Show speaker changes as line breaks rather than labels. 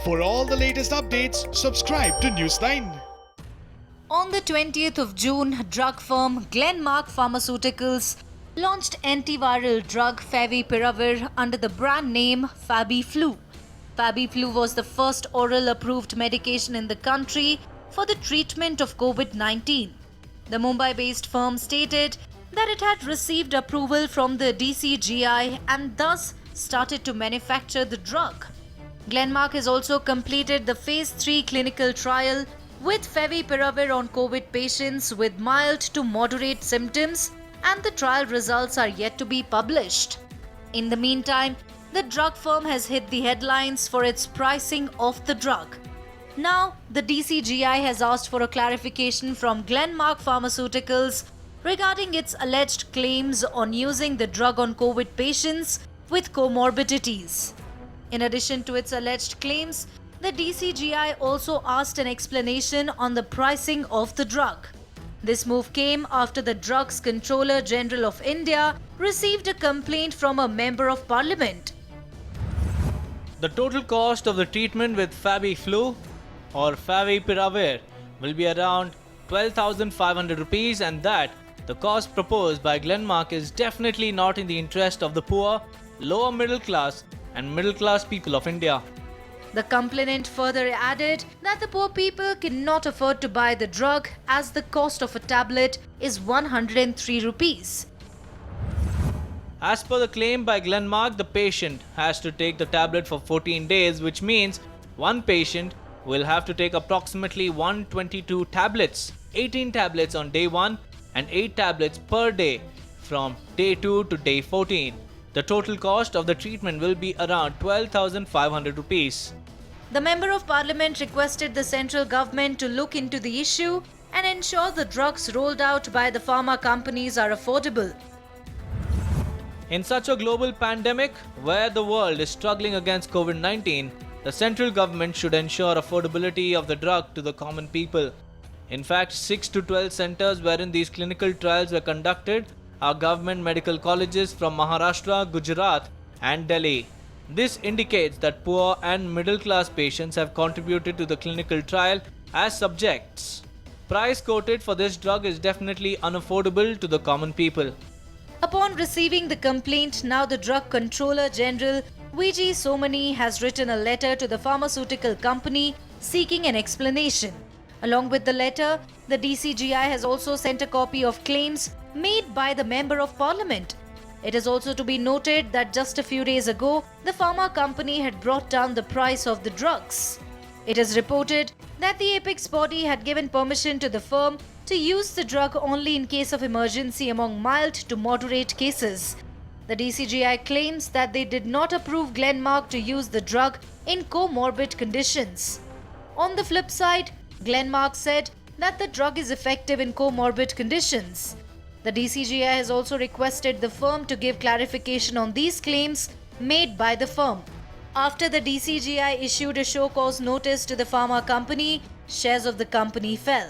For all the latest updates, subscribe to Newsline.
On the 20th of June, drug firm Glenmark Pharmaceuticals launched antiviral drug Favipiravir under the brand name FabiFlu. FabiFlu was the first oral approved medication in the country for the treatment of COVID-19. The Mumbai-based firm stated that it had received approval from the DCGI and thus started to manufacture the drug. Glenmark has also completed the phase 3 clinical trial with Favipiravir on COVID patients with mild to moderate symptoms, and the trial results are yet to be published. In the meantime, the drug firm has hit the headlines for its pricing of the drug. Now, the DCGI has asked for a clarification from Glenmark Pharmaceuticals regarding its alleged claims on using the drug on COVID patients with comorbidities. In addition to its alleged claims, the DCGI also asked an explanation on the pricing of the drug. This move came after the Drugs Controller General of India received a complaint from a Member of Parliament.
The total cost of the treatment with FabiFlu or Favipiravir will be around 12,500 rupees, and that the cost proposed by Glenmark is definitely not in the interest of the poor, lower middle class and middle class people of India.
The complainant further added that the poor people cannot afford to buy the drug as the cost of a tablet is 103 rupees.
As per the claim by Glenmark, the patient has to take the tablet for 14 days, which means one patient will have to take approximately 122 tablets, 18 tablets on day 1 and 8 tablets per day from day 2 to day 14. The total cost of the treatment will be around 12,500 rupees.
The Member of Parliament requested the central government to look into the issue and ensure the drugs rolled out by the pharma companies are affordable.
In such a global pandemic where the world is struggling against COVID-19, the central government should ensure affordability of the drug to the common people. In fact, 6 to 12 centers wherein these clinical trials were conducted are government medical colleges from Maharashtra, Gujarat and Delhi. This indicates that poor and middle class patients have contributed to the clinical trial as subjects. Price quoted for this drug is definitely unaffordable to the common people.
Upon receiving the complaint, now the Drug Controller General V.G. Somani has written a letter to the pharmaceutical company seeking an explanation. Along with the letter, the DCGI has also sent a copy of claims made by the Member of Parliament. It is also to be noted that just a few days ago, the pharma company had brought down the price of the drugs. It is reported that the apex body had given permission to the firm to use the drug only in case of emergency among mild to moderate cases. The DCGI claims that they did not approve Glenmark to use the drug in comorbid conditions. On the flip side, Glenmark said that the drug is effective in comorbid conditions. The DCGI has also requested the firm to give clarification on these claims made by the firm. After the DCGI issued a show cause notice to the pharma company, shares of the company fell.